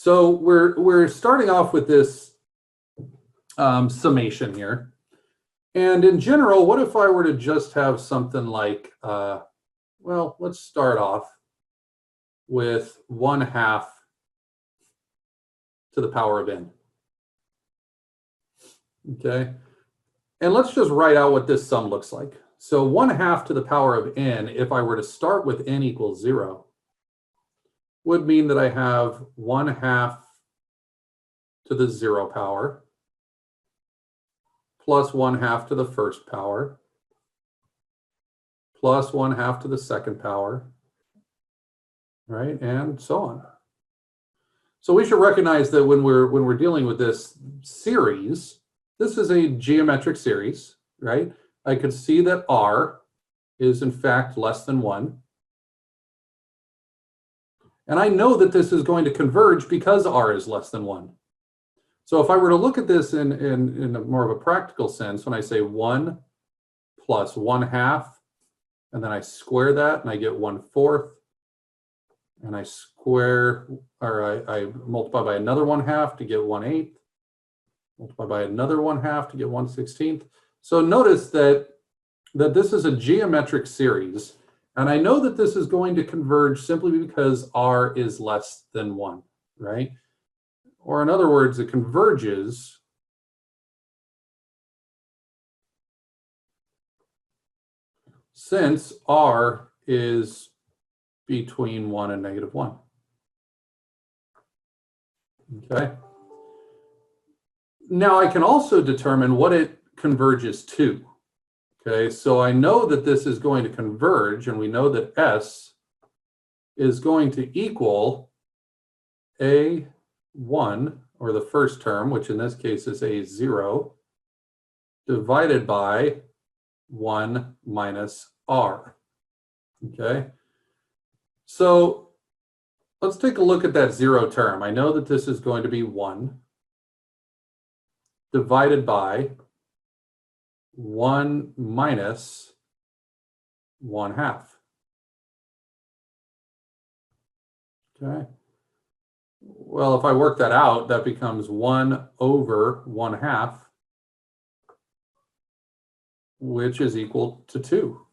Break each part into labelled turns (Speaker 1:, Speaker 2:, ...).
Speaker 1: So we're starting off with this summation here. And in general, what if I were to just have something like, well, let's start off with 1/2 to the power of n. Okay. And let's just write out what this sum looks like. So 1/2 to the power of n, if I were to start with n equals 0, would mean that I have 1/2 to the 0 power plus 1/2 to the first power plus 1/2 to the second power, right? And so on. So we should recognize that when we're dealing with this series, this is a geometric series, right? I could see that r is in fact less than 1. And I know that this is going to converge because r is less than 1. So if I were to look at this in a more of a practical sense, when I say 1 plus 1/2, and then I square that and I get 1/4, and I square, or I multiply by another 1/2 to get 1/8, multiply by another 1/2 to get 1/16. So notice that this is a geometric series, and I know that this is going to converge simply because r is less than 1, right? Or in other words, it converges since r is between 1 and -1. Okay. Now I can also determine what it converges to. Okay, so I know that this is going to converge, and we know that S is going to equal A1, or the first term, which in this case is A0, divided by 1 minus R. Okay, so let's take a look at that 0 term. I know that this is going to be 1 divided by 1 minus 1/2. Okay. Well, if I work that out, that becomes 1 over 1/2, which is equal to 2.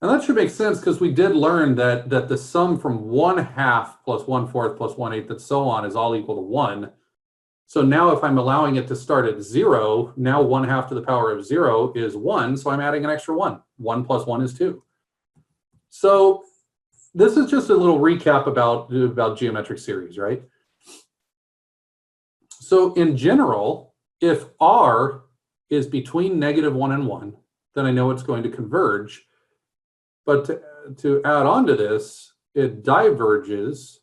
Speaker 1: And that should make sense because we did learn that the sum from 1/2 plus 1/4 plus 1/8 and so on is all equal to 1. So now if I'm allowing it to start at 0, now 1/2 to the power of 0 is 1, so I'm adding an extra 1. 1 plus 1 is 2. So this is just a little recap about geometric series, right? So in general, if r is between -1 and 1, then I know it's going to converge. But to add on to this, it diverges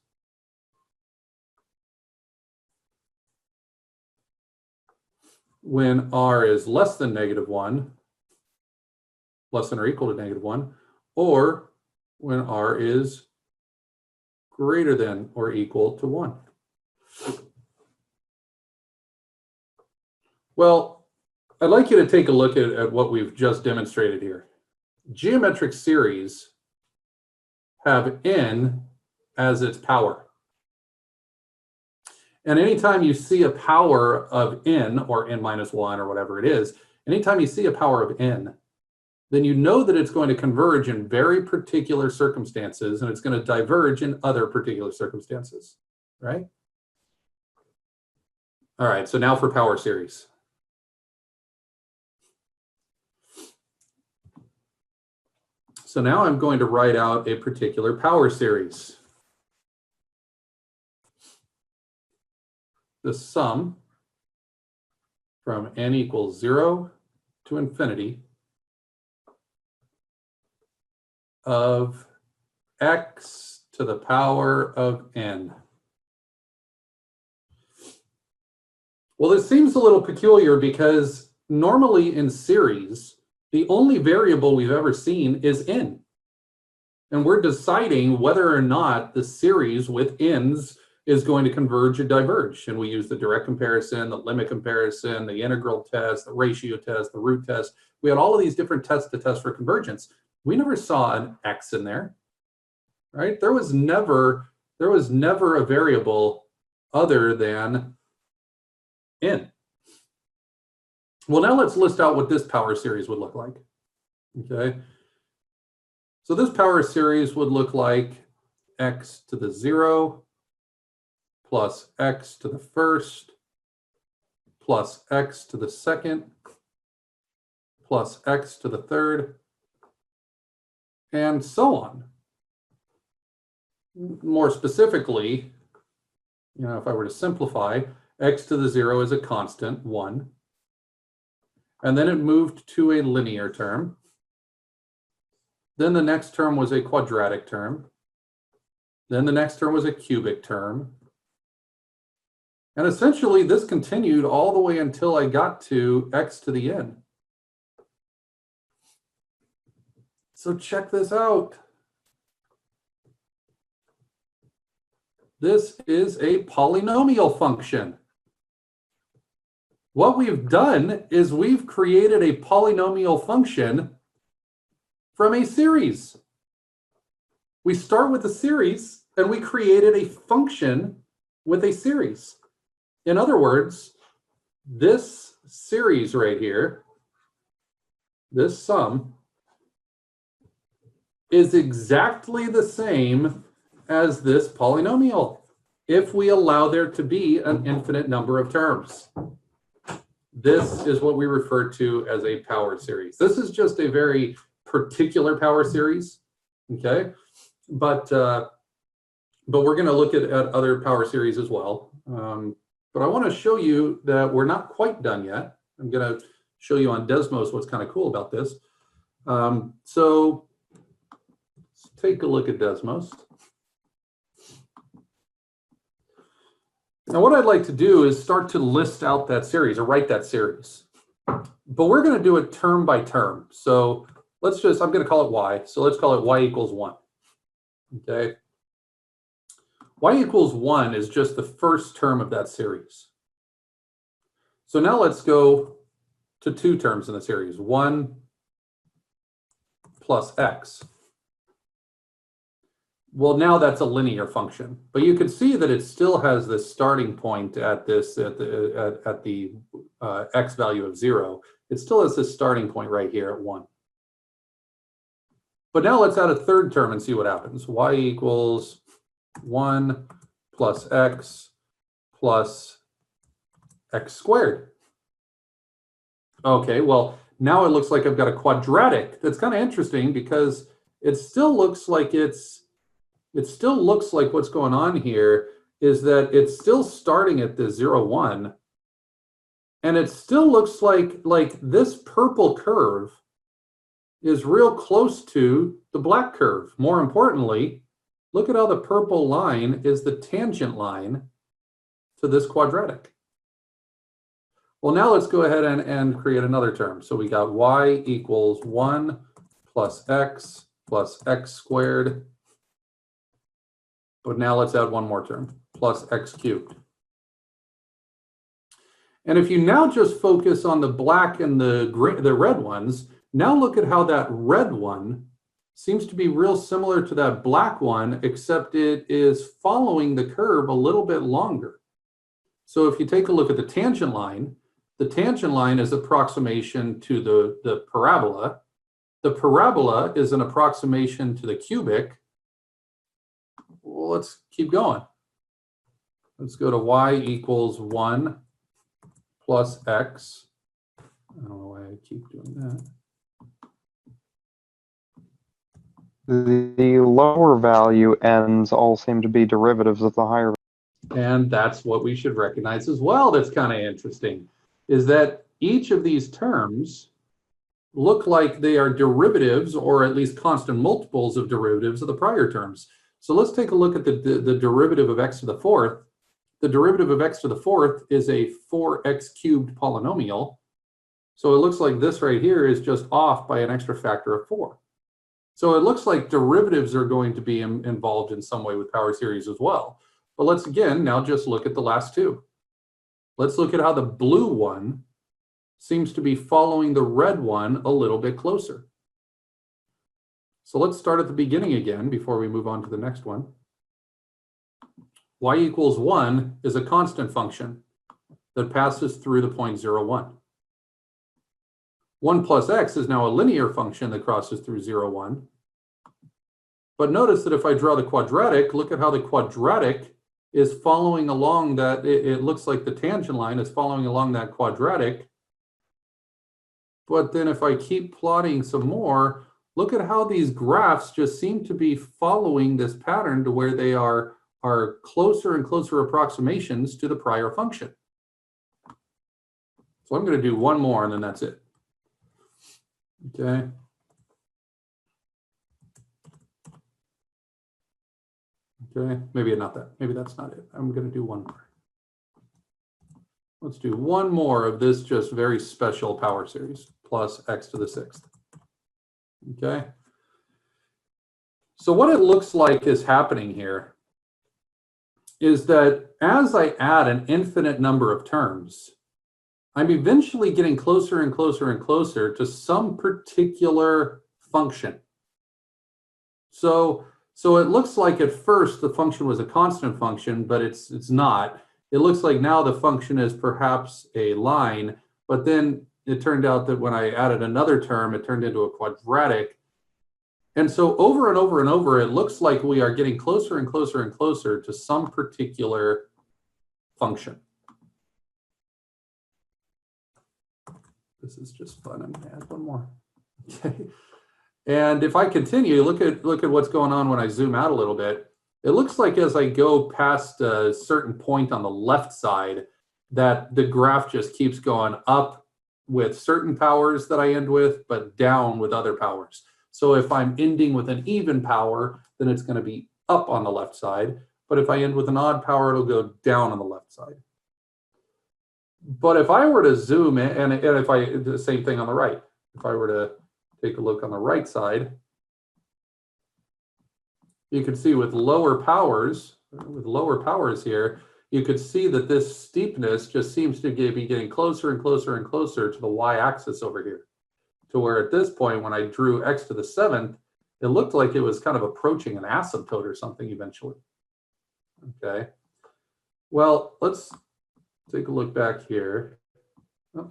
Speaker 1: when r is less than -1, less than or equal to -1, or when r is greater than or equal to 1. Well, I'd like you to take a look at what we've just demonstrated here. Geometric series have n as its power. And anytime you see a power of n, or n minus 1, or whatever it is, anytime you see a power of n, then you know that it's going to converge in very particular circumstances, and it's going to diverge in other particular circumstances, right? All right, so now for power series. So now I'm going to write out a particular power series. The sum from n equals 0 to infinity of x to the power of n. Well, this seems a little peculiar because normally in series, the only variable we've ever seen is n. And we're deciding whether or not the series with n's is going to converge or diverge. And we use the direct comparison, the limit comparison, the integral test, the ratio test, the root test. We had all of these different tests to test for convergence. We never saw an x in there, right? There was never There was never a variable other than n. Well, now let's list out what this power series would look like. Okay. So this power series would look like x to the 0 plus x to the first plus x to the second plus x to the third, and so on. More specifically, if I were to simplify, x to the 0 is a constant, 1. And then it moved to a linear term. Then the next term was a quadratic term. Then the next term was a cubic term. And essentially, this continued all the way until I got to x to the n. So check this out. This is a polynomial function. What we've done is we've created a polynomial function from a series. We start with a series and we created a function with a series. In other words, this series right here, this sum, is exactly the same as this polynomial if we allow there to be an infinite number of terms. This is what we refer to as a power series. This is just a very particular power series, okay? But we're going to look at other power series as well. But I want to show you that we're not quite done yet. I'm going to show you on Desmos what's kind of cool about this. So let's take a look at Desmos. Now, what I'd like to do is start to list out that series or write that series. But we're going to do it term by term. So I'm going to call it y. So let's call it y equals 1. Okay. Y equals 1 is just the first term of that series. So now let's go to two terms in the series, 1 plus x. Well, now that's a linear function, but you can see that it still has this starting point at the x value of 0. It still has this starting point right here at 1. But now let's add a third term and see what happens. Y equals 1 plus x squared. Okay, well, now it looks like I've got a quadratic. That's kind of interesting because it still looks like what's going on here is that it's still starting at the 0, 1. And it still looks like this purple curve is real close to the black curve. More importantly, look at how the purple line is the tangent line to this quadratic. Well, now let's go ahead and create another term. So we got y equals 1 plus x squared. But now let's add one more term, plus x cubed. And if you now just focus on the black and the red ones, now look at how that red one seems to be real similar to that black one, except it is following the curve a little bit longer. So if you take a look at the tangent line is approximation to the parabola. The parabola is an approximation to the cubic. Well, let's keep going. Let's go to y equals 1 plus x. I don't know why I keep doing that.
Speaker 2: The lower value ends all seem to be derivatives of the higher.
Speaker 1: And that's what we should recognize as well. That's kind of interesting, is that each of these terms look like they are derivatives, or at least constant multiples of derivatives of the prior terms. So let's take a look at the derivative of x to the fourth. The derivative of x to the fourth is a 4x cubed polynomial. So it looks like this right here is just off by an extra factor of 4. So it looks like derivatives are going to be involved in some way with power series as well. But let's again now just look at the last two. Let's look at how the blue one seems to be following the red one a little bit closer. So let's start at the beginning again before we move on to the next one. y equals 1 is a constant function that passes through the point 0, 1. 1 plus x is now a linear function that crosses through 0, 1. But notice that if I draw the quadratic, look at how the quadratic is following along that. It looks like the tangent line is following along that quadratic. But then if I keep plotting some more, look at how these graphs just seem to be following this pattern to where they are closer and closer approximations to the prior function. So I'm going to do one more and then that's it. Okay. Okay, maybe not that. Maybe that's not it. I'm going to do one more. Let's do one more of this just very special power series, plus x to the 6th. Okay. So what it looks like is happening here is that as I add an infinite number of terms, I'm eventually getting closer and closer and closer to some particular function. So it looks like at first the function was a constant function, but it's not. It looks like now the function is perhaps a line, but then it turned out that when I added another term, it turned into a quadratic. And so over and over and over, it looks like we are getting closer and closer and closer to some particular function. This is just fun. I'm going to add one more. Okay. And if I continue, look at what's going on when I zoom out a little bit. It looks like as I go past a certain point on the left side, that the graph just keeps going up with certain powers that I end with, but down with other powers. So if I'm ending with an even power, then it's going to be up on the left side. But if I end with an odd power, it'll go down on the left side. But if I were to zoom in, and if I do the same thing on the right, if I were to take a look on the right side, you can see with lower powers here, you could see that this steepness just seems to be getting closer and closer and closer to the y-axis over here. To where at this point, when I drew x to the 7th, it looked like it was kind of approaching an asymptote or something eventually. Okay. Well, let's take a look back here. Oh.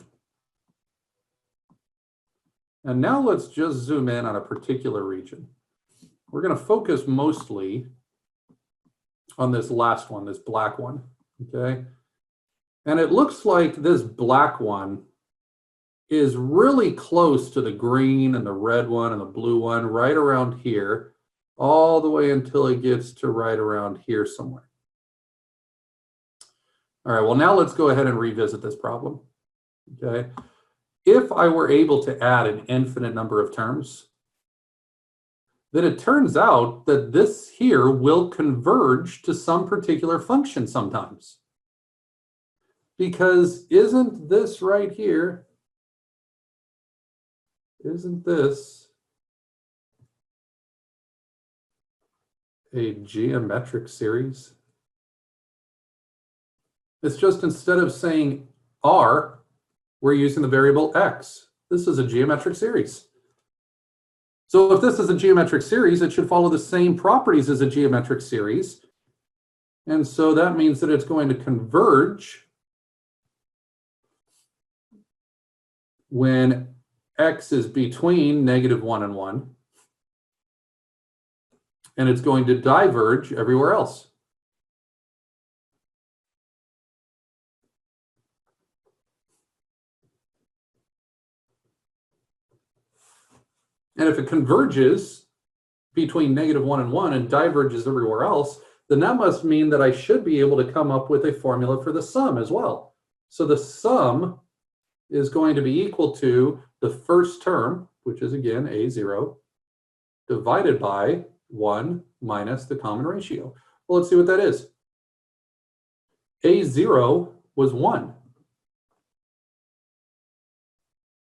Speaker 1: And now let's just zoom in on a particular region. We're going to focus mostly on this last one, this black one, okay? And it looks like this black one is really close to the green and the red one and the blue one, right around here, all the way until it gets to right around here somewhere. All right, well, now let's go ahead and revisit this problem, okay? If I were able to add an infinite number of terms, then it turns out that this here will converge to some particular function sometimes. Because isn't this right here, isn't this a geometric series? It's just instead of saying R, we're using the variable x. This is a geometric series. So if this is a geometric series, it should follow the same properties as a geometric series. And so that means that it's going to converge when x is between -1 and 1. And it's going to diverge everywhere else. And if it converges between -1 and 1 and diverges everywhere else, then that must mean that I should be able to come up with a formula for the sum as well. So the sum is going to be equal to the first term, which is again A0, divided by 1 minus the common ratio. Well, let's see what that is. A0 was 1.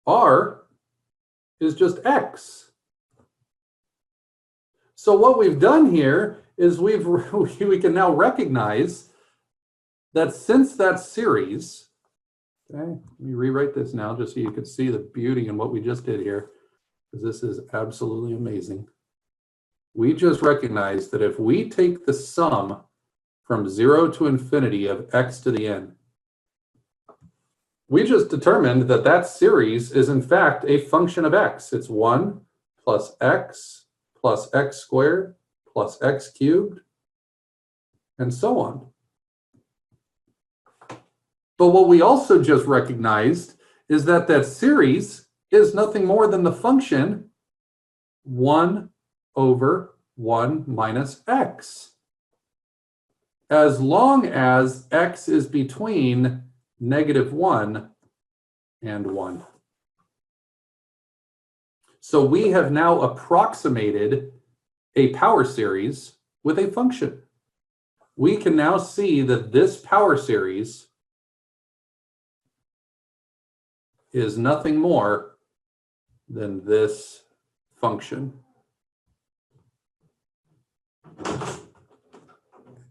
Speaker 1: R is just x. So what we've done here is we can now recognize that since that series, okay, let me rewrite this now just so you can see the beauty in what we just did here, because this is absolutely amazing. We just recognized that if we take the sum from 0 to infinity of x to the n. We just determined that that series is in fact a function of x. It's 1 plus x squared plus x cubed, and so on. But what we also just recognized is that that series is nothing more than the function 1 over 1 minus x. As long as x is between -1 and 1. So we have now approximated a power series with a function. We can now see that this power series is nothing more than this function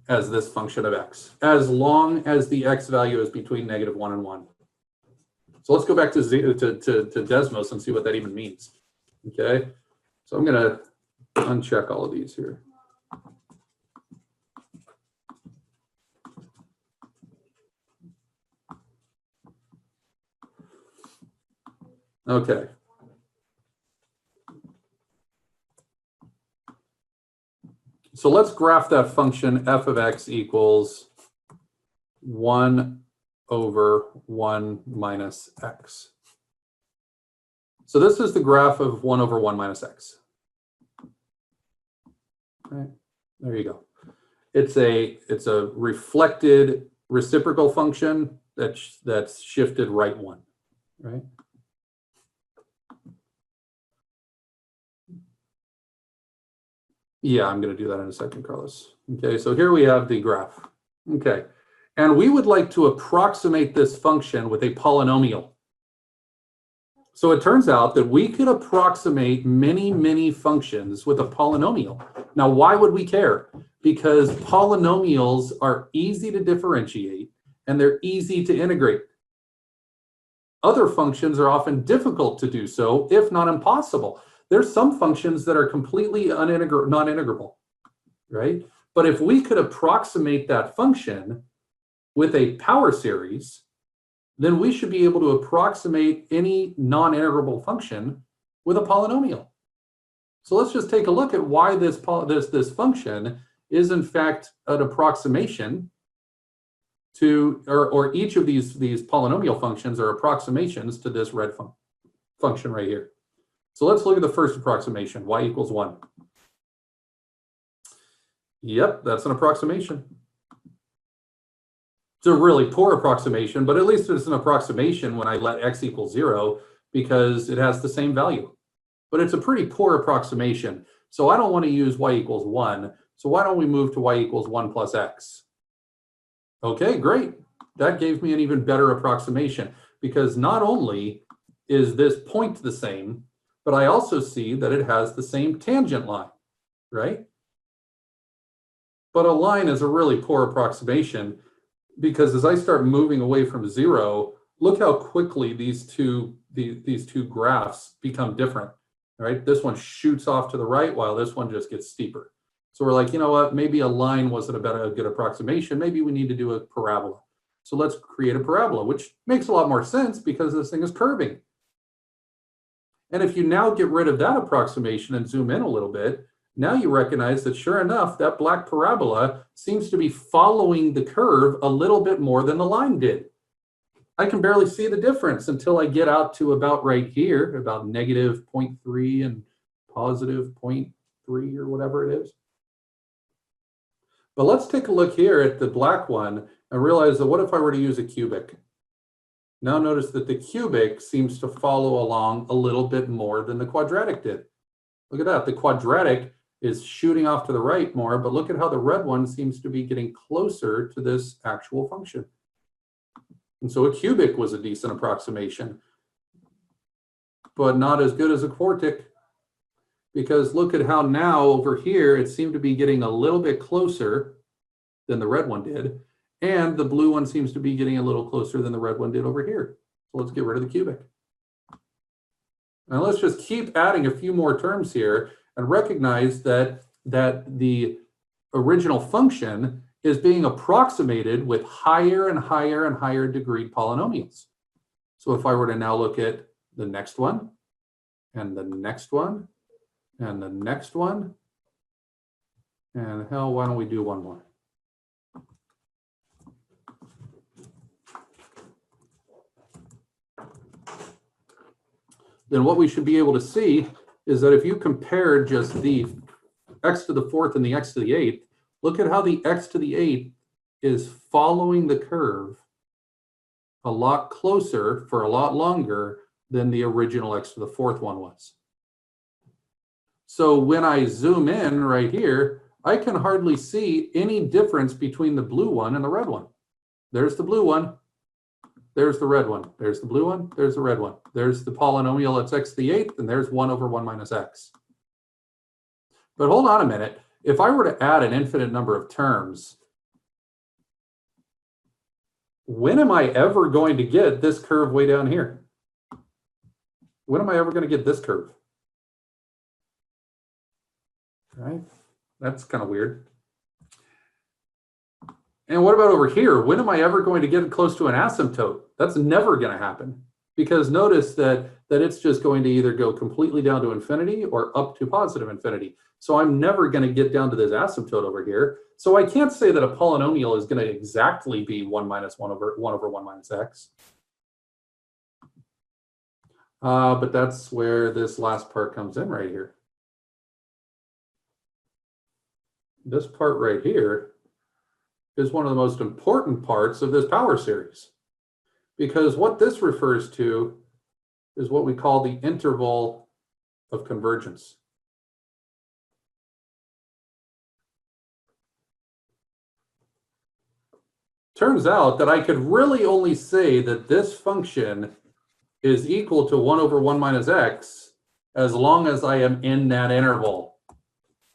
Speaker 1: as this function of x, as long as the x value is between -1 and 1. So let's go back to Desmos and see what that even means. Okay, so I'm going to uncheck all of these here. Okay. So let's graph that function f of x equals 1 over 1 minus x. So this is the graph of 1 over 1 minus x. Right, there you go. It's a reflected reciprocal function that's shifted right 1, right? Yeah, I'm going to do that in a second, Carlos. Okay, so here we have the graph. Okay, and we would like to approximate this function with a polynomial. So it turns out that we could approximate many, many functions with a polynomial. Now, why would we care? Because polynomials are easy to differentiate and they're easy to integrate. Other functions are often difficult to do so, if not impossible. There's some functions that are completely non-integrable, right? But if we could approximate that function with a power series, then we should be able to approximate any non-integrable function with a polynomial. So let's just take a look at why this function is in fact an approximation to, or each of these polynomial functions are approximations to this red function right here. So let's look at the first approximation, y equals 1. Yep, that's an approximation. It's a really poor approximation, but at least it's an approximation when I let x equal 0 because it has the same value. But it's a pretty poor approximation. So I don't want to use y equals 1. So why don't we move to y equals 1 plus x? Okay, great. That gave me an even better approximation because not only is this point the same, but I also see that it has the same tangent line, right? But a line is a really poor approximation because as I start moving away from 0, look how quickly these two graphs become different, right? This one shoots off to the right while this one just gets steeper. So we're like, you know what, maybe a line wasn't a good approximation. Maybe we need to do a parabola. So let's create a parabola, which makes a lot more sense because this thing is curving. And if you now get rid of that approximation and zoom in a little bit, now you recognize that sure enough, that black parabola seems to be following the curve a little bit more than the line did. I can barely see the difference until I get out to about right here, about -0.3 and +0.3 or whatever it is. But let's take a look here at the black one and realize that what if I were to use a cubic? Now notice that the cubic seems to follow along a little bit more than the quadratic did. Look at that, the quadratic is shooting off to the right more, but look at how the red one seems to be getting closer to this actual function. And so a cubic was a decent approximation, but not as good as a quartic, because look at how now over here, it seemed to be getting a little bit closer than the red one did. And the blue one seems to be getting a little closer than the red one did over here. So let's get rid of the cubic. Now let's just keep adding a few more terms here and recognize that the original function is being approximated with higher and higher and higher degreed polynomials. So if I were to now look at the next one, and the next one, and the next one, and hell, why don't we do one more? Then what we should be able to see is that if you compare just the x to the fourth and the x to the eighth, look at how the x to the eighth is following the curve a lot closer for a lot longer than the original x to the fourth one was. So when I zoom in right here, I can hardly see any difference between the blue one and the red one. There's the blue one. There's the red one. There's the blue one. There's the red one. There's the polynomial that's x to the eighth, and there's 1 over 1 minus x. But hold on a minute. If I were to add an infinite number of terms, when am I ever going to get this curve way down here? When am I ever going to get this curve? Right? That's kind of weird. And what about over here? When am I ever going to get close to an asymptote? That's never going to happen, because notice that it's just going to either go completely down to infinity or up to positive infinity. So I'm never going to get down to this asymptote over here. So I can't say that a polynomial is going to exactly be 1 minus 1 over 1 minus x. But that's where this last part comes in right here. This part right here is one of the most important parts of this power series, because what this refers to is what we call the interval of convergence. Turns out that I could really only say that this function is equal to 1 over 1 minus x as long as I am in that interval.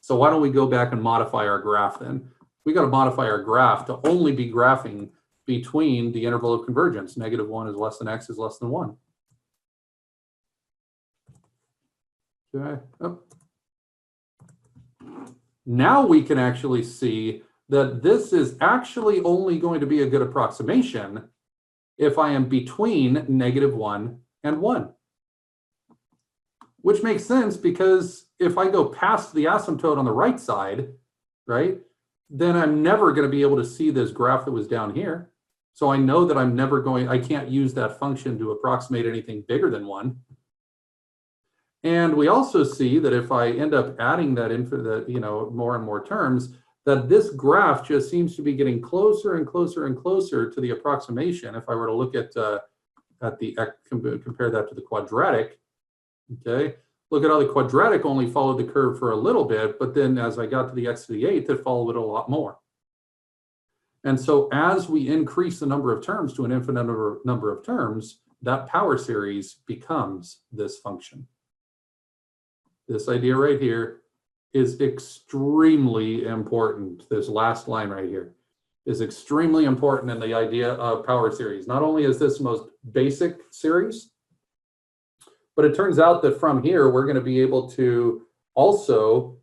Speaker 1: So why don't we go back and modify our graph then? We got to modify our graph to only be graphing between the interval of convergence. -1 is less than x is less than 1. Okay. Oh. Now we can actually see that this is actually only going to be a good approximation if I am between -1 and 1. Which makes sense, because if I go past the asymptote on the right side, right, then I'm never going to be able to see this graph that was down here. So I know that I can't use that function to approximate anything bigger than 1. And we also see that if I end up adding that more and more terms, that this graph just seems to be getting closer and closer and closer to the approximation. If I were to look at compare that to the quadratic, okay, look at how the quadratic only followed the curve for a little bit, but then as I got to the x to the 8th, it followed it a lot more. And so as we increase the number of terms to an infinite number of terms, that power series becomes this function. This idea right here is extremely important. This last line right here is extremely important in the idea of power series. Not only is this the most basic series, but it turns out that from here, we're going to be able to also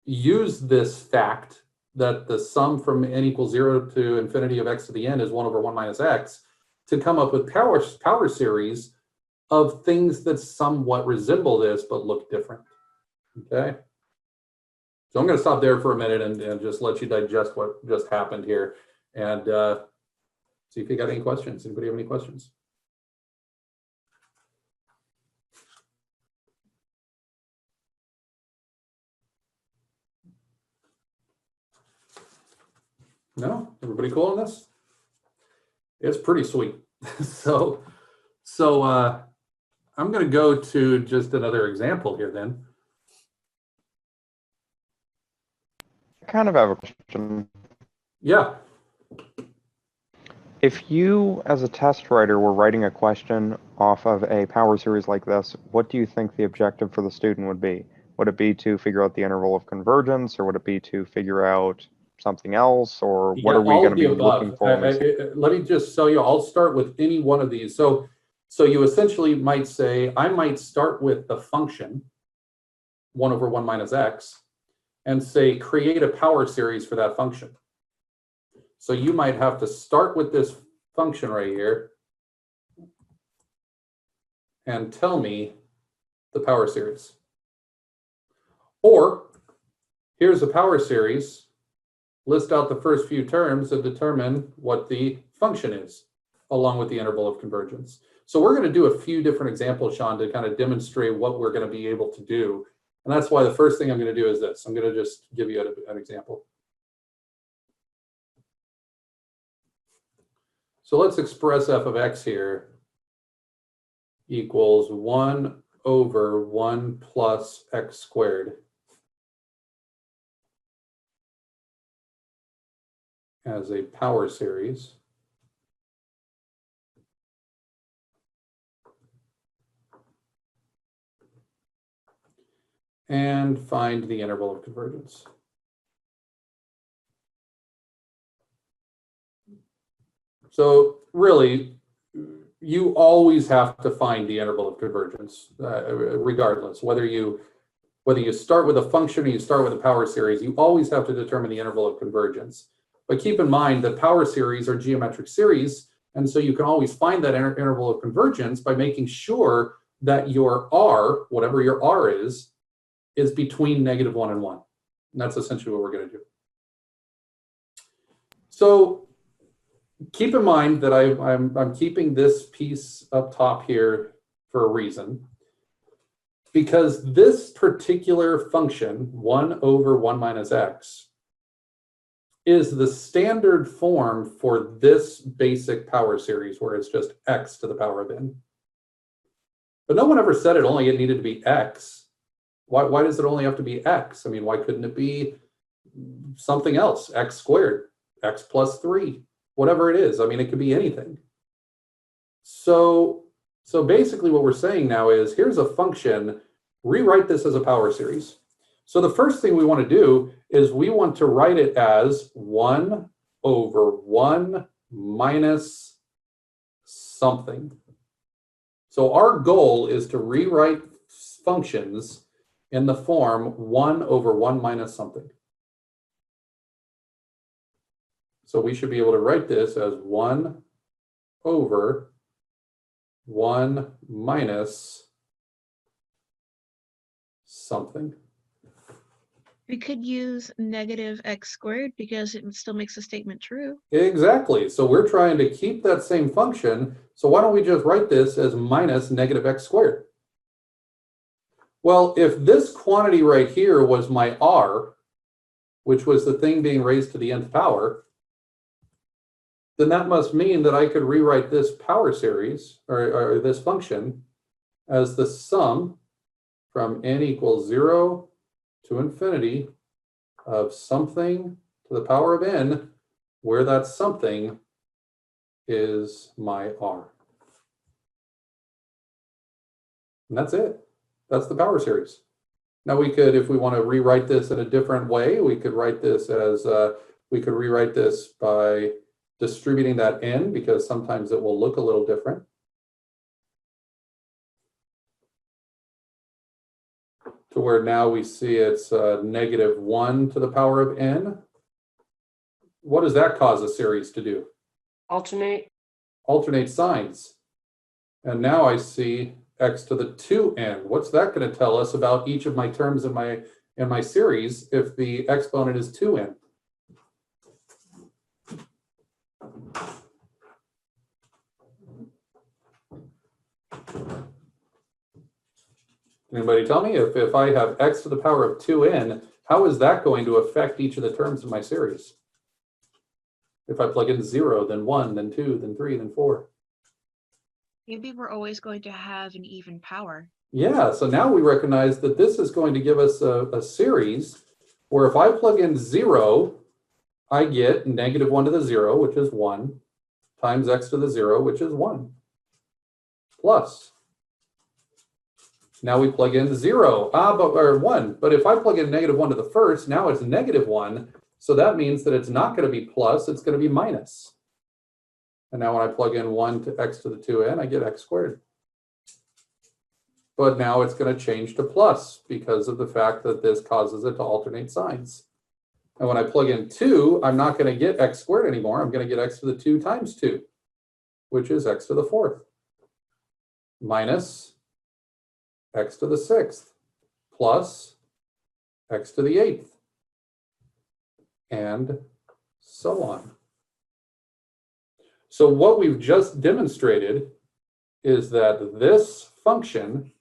Speaker 1: use this fact that the sum from n equals 0 to infinity of x to the n is 1 over 1 minus x to come up with power series of things that somewhat resemble this but look different. Okay. So I'm going to stop there for a minute and just let you digest what just happened here and see if you got any questions. Anybody have any questions? No? Everybody cool on this? It's pretty sweet. So I'm going to go to just another example here then.
Speaker 2: I kind of have a question.
Speaker 1: Yeah.
Speaker 2: If you, as a test writer, were writing a question off of a power series like this, what do you think the objective for the student would be? Would it be to figure out the interval of convergence, or would it be to figure out something else, or what are we going to be looking for?
Speaker 1: Let me just tell you, I'll start with any one of these. So you essentially might say, I might start with the function 1 over 1 minus x, and say, create a power series for that function. So you might have to start with this function right here and tell me the power series. Or here's a power series, list out the first few terms and determine what the function is, along with the interval of convergence. So we're going to do a few different examples, Sean, to kind of demonstrate what we're going to be able to do. And that's why the first thing I'm going to do is this. I'm going to just give you an example. So let's express f of x here equals 1 over 1 plus x squared as a power series. And find the interval of convergence. So really, you always have to find the interval of convergence, regardless, whether you start with a function or you start with a power series, you always have to determine the interval of convergence. But keep in mind that power series are geometric series, and so you can always find that interval of convergence by making sure that your r, whatever your r is between -1 and 1. And that's essentially what we're going to do. So keep in mind that I'm keeping this piece up top here for a reason, because this particular function, 1 over 1 minus x, is the standard form for this basic power series where it's just x to the power of n. But no one ever said it needed to be x. Why does it only have to be x? I mean, why couldn't it be something else? X squared, x plus 3, whatever it is. I mean, it could be anything. So basically what we're saying now is, here's a function, rewrite this as a power series. So the first thing we want to do is we want to write it as 1 over 1 minus something. So our goal is to rewrite functions in the form 1 over 1 minus something. So we should be able to write this as 1 over 1 minus something.
Speaker 3: We could use negative x squared because it still makes the statement true.
Speaker 1: Exactly. So we're trying to keep that same function. So why don't we just write this as minus negative x squared? Well, if this quantity right here was my r, which was the thing being raised to the nth power, then that must mean that I could rewrite this power series, or this function, as the sum from n equals 0 to infinity of something to the power of n, where that something is my r. And that's it. That's the power series. Now we could, if we want to rewrite this in a different way, we could write this as, we could rewrite this by distributing that n, because sometimes it will look a little different. To where now we see it's -1 to the power of n. What does that cause a series to do?
Speaker 4: Alternate.
Speaker 1: Alternate signs. And now I see x to the 2n. What's that going to tell us about each of my terms in my series if the exponent is 2n? Anybody tell me, if I have x to the power of 2n, how is that going to affect each of the terms in my series? If I plug in 0, then 1, then 2, then 3, then 4.
Speaker 3: Maybe we're always going to have an even power.
Speaker 1: Yeah, so now we recognize that this is going to give us a series where if I plug in 0, I get -1 to the 0, which is 1, times x to the 0, which is 1, plus. Now we plug in 0, or 1. But if I plug in -1 to the first, now it's -1. So that means that it's not going to be plus, it's going to be minus. And now when I plug in 1 to x to the 2n, I get x squared. but now it's going to change to plus because of the fact that this causes it to alternate signs. And when I plug in 2, I'm not going to get x squared anymore. I'm going to get x to the 2 times 2, which is x to the 4th, minus x to the 6th, plus x to the 8th, and so on. So what we've just demonstrated is that this function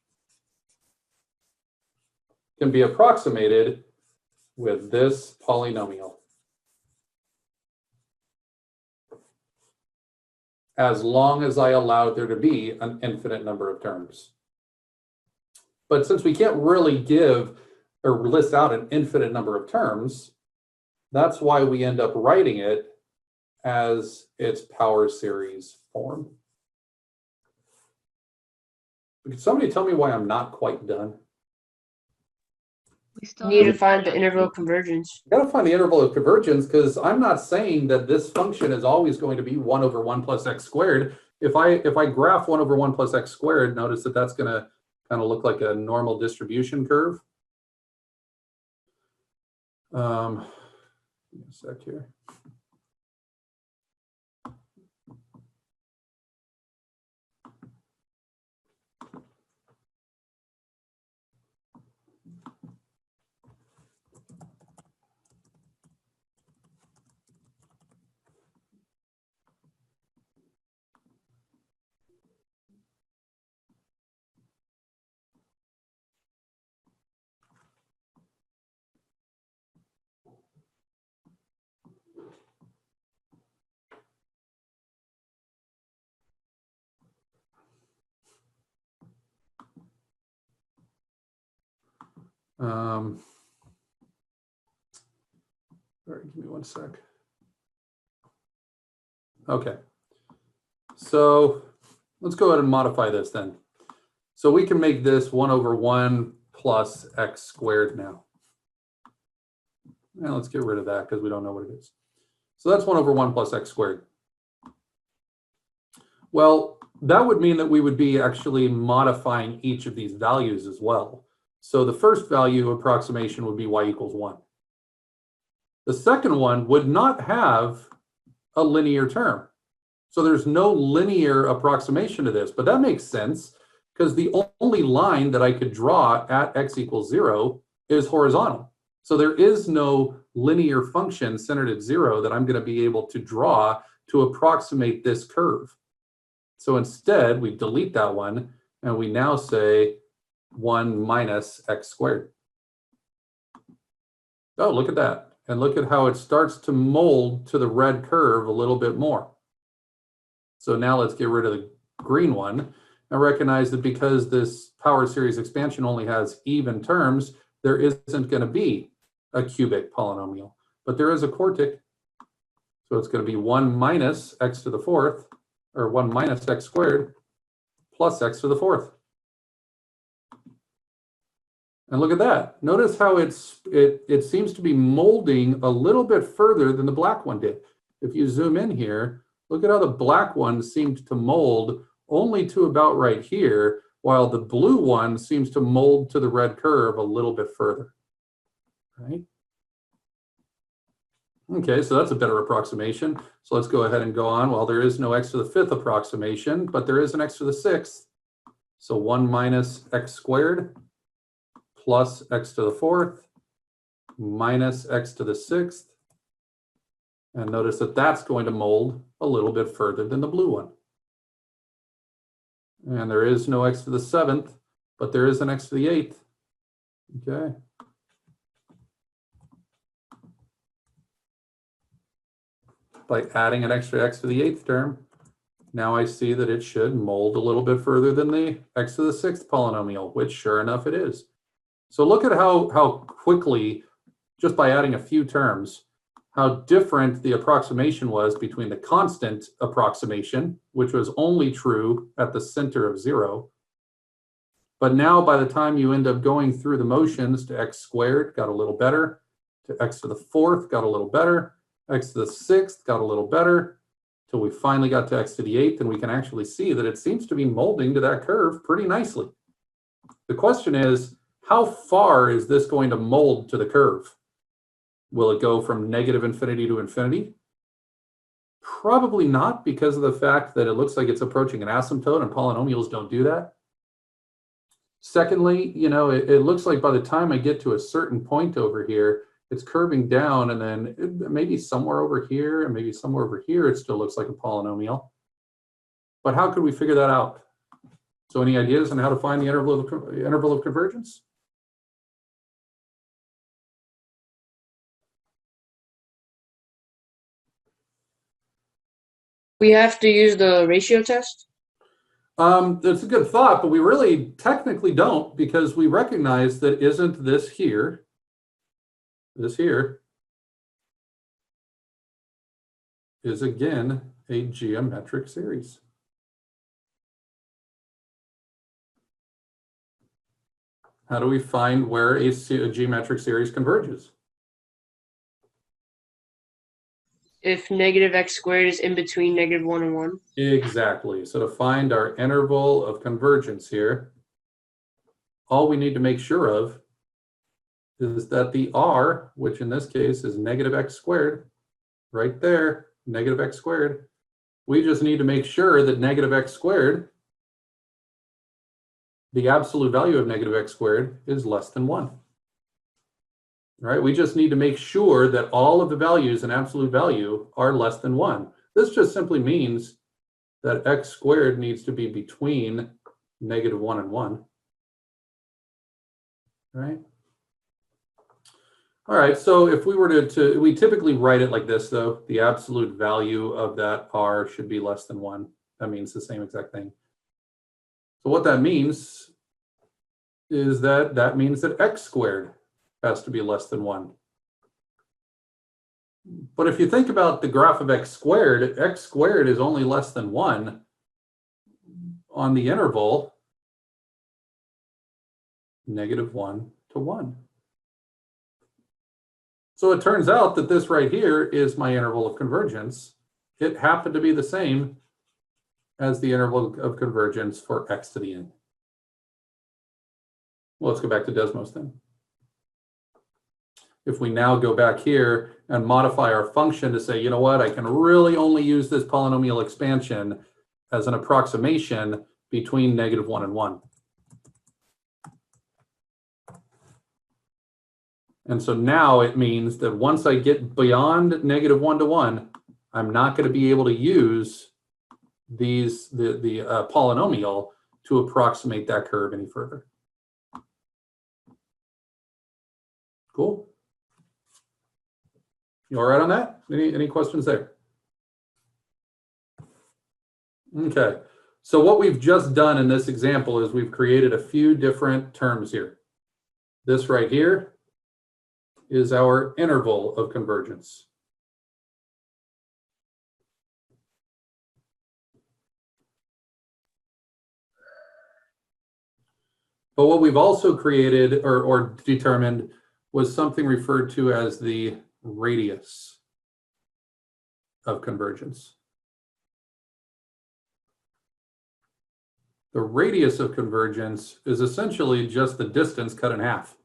Speaker 1: can be approximated with this polynomial, as long as I allowed there to be an infinite number of terms. But since we can't really give or list out an infinite number of terms, that's why we end up writing it as its power series form. Could somebody tell me why I'm not quite done?
Speaker 3: We still
Speaker 4: Need to
Speaker 3: have
Speaker 4: find the interval of convergence.
Speaker 1: Got to find the interval of convergence, because I'm not saying that this function is always going to be 1 over 1 plus x squared. If I graph 1 over 1 plus x squared, notice that that's going to kind of look like a normal distribution curve. Give me a sec here. All right, give me one sec. Okay, so let's go ahead and modify this then. So we can make this 1 over 1 plus x squared now. And let's get rid of that because we don't know what it is. So that's 1 over 1 plus x squared. Well, that would mean that we would be actually modifying each of these values as well. So the first value approximation would be y equals 1. The second one would not have a linear term. So there's no linear approximation to this, but that makes sense because the only line that I could draw at x equals 0 is horizontal. So there is no linear function centered at 0 that I'm going to be able to draw to approximate this curve. So instead, we delete that one, and we now say 1 minus x squared. Oh, look at that. And look at how it starts to mold to the red curve a little bit more. So now let's get rid of the green one and recognize that because this power series expansion only has even terms, there isn't going to be a cubic polynomial, but there is a quartic. So it's going to be 1 minus x to the 4th, or 1 minus x squared plus x to the 4th. And look at that. Notice how it seems to be molding a little bit further than the black one did. If you zoom in here, look at how the black one seemed to mold only to about right here, while the blue one seems to mold to the red curve a little bit further. Right? Okay, so that's a better approximation. So let's go ahead and go on. Well, there is no x to the 5th approximation, but there is an x to the 6th. So 1 minus x squared plus x to the 4th minus x to the 6th. And notice that that's going to mold a little bit further than the blue one. And there is no x to the 7th, but there is an x to the 8th. Okay. By adding an extra x to the 8th term, now I see that it should mold a little bit further than the x to the 6th polynomial, which sure enough it is. So look at how quickly, just by adding a few terms, how different the approximation was between the constant approximation, which was only true at the center of 0. But now by the time you end up going through the motions to x squared, got a little better, to x to the 4th, got a little better, x to the 6th, got a little better, till we finally got to x to the 8th, and we can actually see that it seems to be molding to that curve pretty nicely. The question is, how far is this going to mold to the curve? Will it go from negative infinity to infinity? Probably not, because of the fact that it looks like it's approaching an asymptote, and polynomials don't do that. Secondly, you know, it looks like by the time I get to a certain point over here, it's curving down, and then maybe somewhere over here and maybe somewhere over here, it still looks like a polynomial. But how could we figure that out? So any ideas on how to find the interval of convergence?
Speaker 4: We have to use the ratio test.
Speaker 1: That's a good thought, but we really technically don't, because we recognize that isn't this here is again a geometric series. How do we find where a geometric series converges?
Speaker 4: If negative x squared is in between -1 and 1.
Speaker 1: Exactly. So to find our interval of convergence here, all we need to make sure of is that the r, which in this case is negative x squared, right there, negative x squared, we just need to make sure that negative x squared, the absolute value of negative x squared, is less than 1. Right? We just need to make sure that all of the values in absolute value are less than 1. This just simply means that x squared needs to be between -1 and 1. Right? All right, so if we were we typically write it like this, though. The absolute value of that r should be less than 1. That means the same exact thing. So what that means is that means that x squared has to be less than 1. But if you think about the graph of x squared is only less than 1 on the interval -1 to 1. So it turns out that this right here is my interval of convergence. It happened to be the same as the interval of convergence for x to the n. Well, let's go back to Desmos then. If we now go back here and modify our function to say, you know what, I can really only use this polynomial expansion as an approximation between -1 and 1. And so now it means that once I get beyond -1 to 1, I'm not going to be able to use the polynomial to approximate that curve any further. Cool. You all right on that? Any questions there? Okay. So what we've just done in this example is we've created a few different terms here. This right here is our interval of convergence. But what we've also created or determined was something referred to as the radius of convergence. The radius of convergence is essentially just the distance cut in half,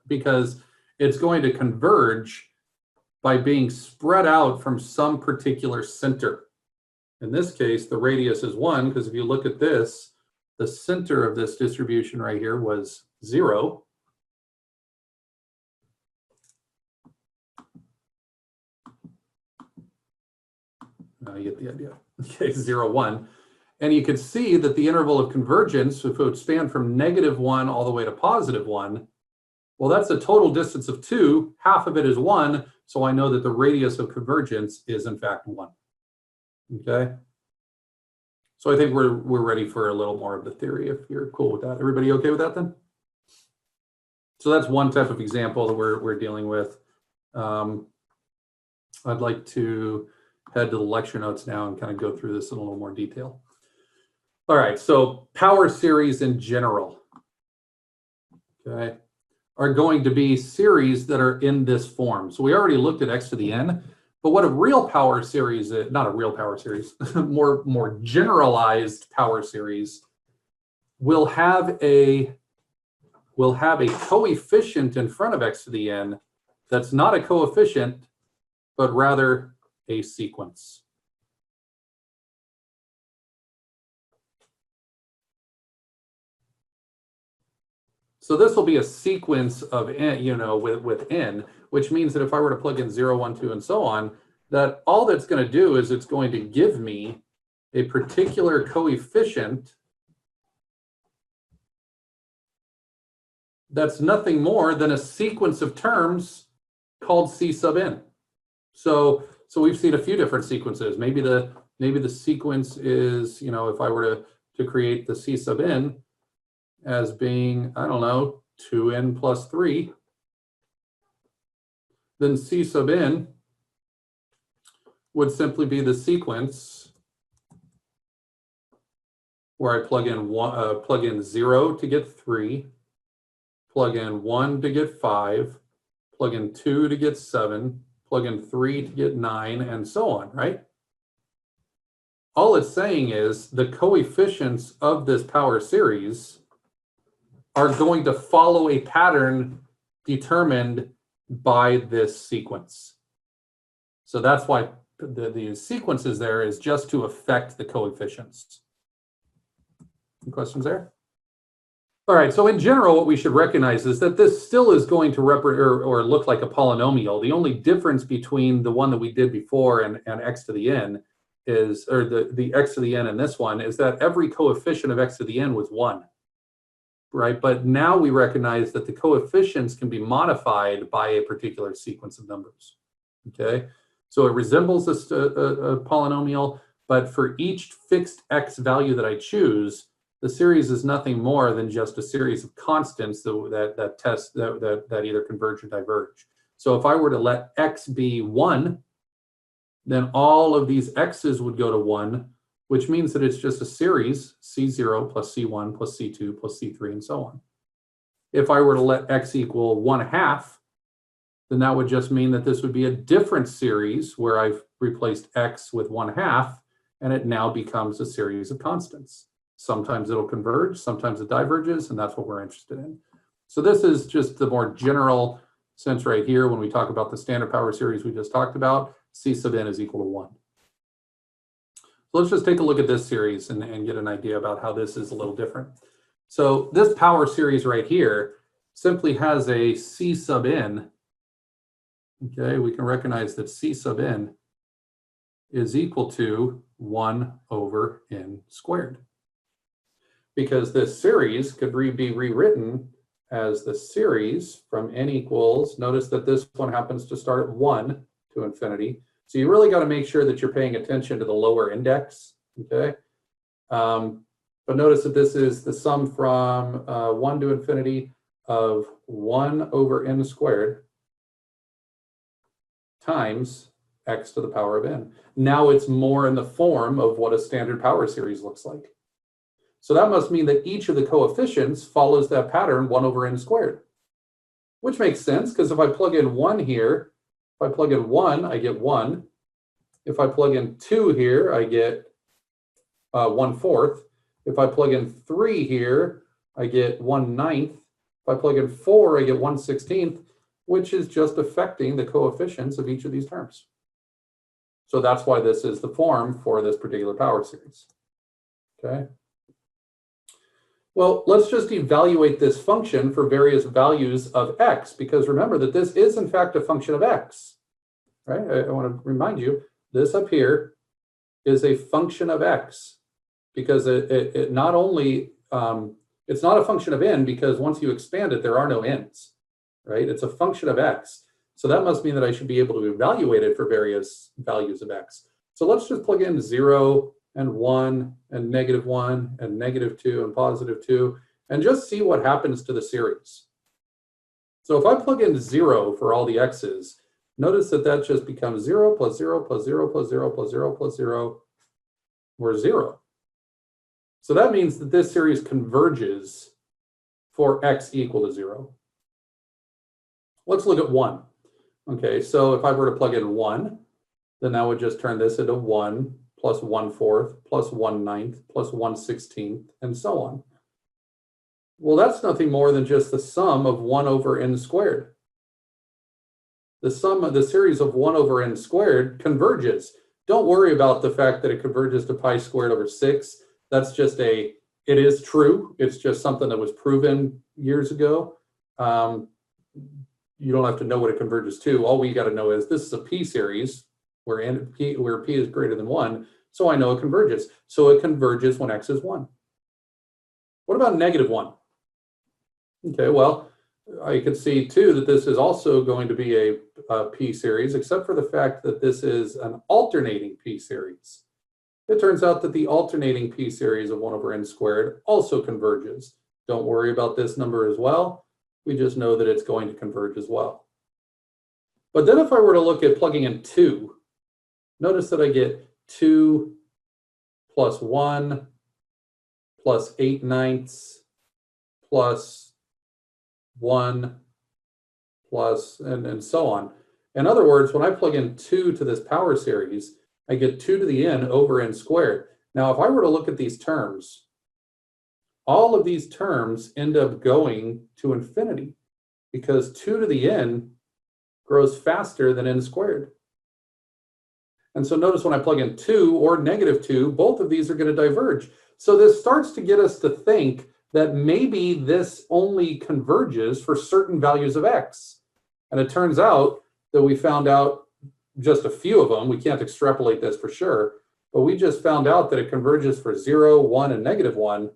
Speaker 1: because it's going to converge by being spread out from some particular center. In this case, the radius is 1, because if you look at this, the center of this distribution right here was 0. Now you get the idea. Okay, 0, 1. And you can see that the interval of convergence, if it would span from -1 all the way to +1, well, that's a total distance of 2. Half of it is 1, so I know that the radius of convergence is in fact 1. Okay? So I think we're ready for a little more of the theory, if you're cool with that. Everybody okay with that then? So that's one type of example that we're dealing with. I'd like to head to the lecture notes now and kind of go through this in a little more detail. All right, so power series in general, okay, are going to be series that are in this form. So we already looked at x to the n, but what a real power series is, not a real power series, more generalized power series will have a will have a coefficient in front of x to the n that's not a coefficient, but rather a sequence. So this will be a sequence of n, with n, which means that if I were to plug in 0, 1, 2, and so on, that all that's going to do is it's going to give me a particular coefficient that's nothing more than a sequence of terms called C sub n. So we've seen a few different sequences. Maybe the sequence is, if I were to create the C sub n as being, I don't know, 2n plus 3, then C sub n would simply be the sequence where I plug in 0 to get 3, plug in 1 to get 5, plug in 2 to get 7, plug in 3 to get 9, and so on, right? All it's saying is the coefficients of this power series are going to follow a pattern determined by this sequence. So that's why the sequences there is just to affect the coefficients. Any questions there? All right, so in general, what we should recognize is that this still is going to represent or look like a polynomial. The only difference between the one that we did before and x to the n is, or the x to the n and this one, is that every coefficient of x to the n was 1, right? But now we recognize that the coefficients can be modified by a particular sequence of numbers, okay? So it resembles a polynomial, but for each fixed x value that I choose, the series is nothing more than just a series of constants that either converge or diverge. So if I were to let x be 1, then all of these x's would go to 1, which means that it's just a series, C0 plus C1 plus C2 plus C3 and so on. If I were to let x equal 1/2, then that would just mean that this would be a different series where I've replaced x with 1/2, and it now becomes a series of constants. Sometimes it'll converge, sometimes it diverges, and that's what we're interested in. So this is just the more general sense right here when we talk about the standard power series we just talked about. C sub n is equal to 1. So let's just take a look at this series and get an idea about how this is a little different. So this power series right here simply has a C sub n. Okay, we can recognize that C sub n is equal to 1 over n squared. Because this series could be rewritten as the series from n equals, notice that this one happens to start at 1 to infinity. So you really got to make sure that you're paying attention to the lower index, okay? But notice that this is the sum from 1 to infinity of 1 over n squared times x to the power of n. Now it's more in the form of what a standard power series looks like. So that must mean that each of the coefficients follows that pattern 1 over n squared, which makes sense because if I plug in 1 here, if I plug in 1, I get 1. If I plug in 2 here, I get 1/4. If I plug in 3 here, I get 1/9. If I plug in 4, I get 1/16, which is just affecting the coefficients of each of these terms. So that's why this is the form for this particular power series, okay? Well, let's just evaluate this function for various values of x, because remember that this is in fact a function of x, right? I want to remind you, this up here is a function of x, because it not only, it's not a function of n, because once you expand it, there are no n's, right? It's a function of x. So that must mean that I should be able to evaluate it for various values of x. So let's just plug in 0, and 1, and -1, and -2, and +2, and just see what happens to the series. So if I plug in 0 for all the x's, notice that that just becomes 0 plus 0 plus 0 plus 0 plus 0 plus 0, or 0. So that means that this series converges for x equal to 0. Let's look at 1. Okay, so if I were to plug in 1, then that would just turn this into 1 plus 1/4 plus 1/9 plus 1/16, and so on. Well, that's nothing more than just the sum of 1 over n squared. The sum of the series of 1 over n squared converges. Don't worry about the fact that it converges to pi squared over 6. That's just it is true. It's just something that was proven years ago. You don't have to know what it converges to. All we got to know is this is a p series where p is greater than 1. So I know it converges. So it converges when x is 1. What about -1? Okay, well, I could see too that this is also going to be a p series, except for the fact that this is an alternating p series. It turns out that the alternating p series of 1 over n squared also converges. Don't worry about this number as well. We just know that it's going to converge as well. But then if I were to look at plugging in 2, notice that I get 2 plus 1 plus 8/9 plus 1 plus, and so on. In other words, when I plug in 2 to this power series, I get 2 to the n over n squared. Now, if I were to look at these terms, all of these terms end up going to infinity because 2 to the n grows faster than n squared. And so notice when I plug in 2 or -2, both of these are going to diverge. So this starts to get us to think that maybe this only converges for certain values of x. And it turns out that we found out just a few of them. We can't extrapolate this for sure, but we just found out that it converges for 0, 1, and -1.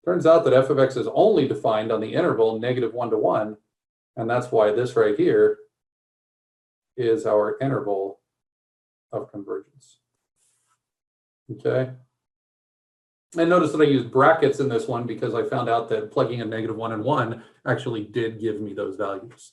Speaker 1: Turns out that f of x is only defined on the interval -1 to 1, and that's why this right here is our interval of convergence. Okay? And notice that I used brackets in this one because I found out that plugging in -1 and 1 actually did give me those values.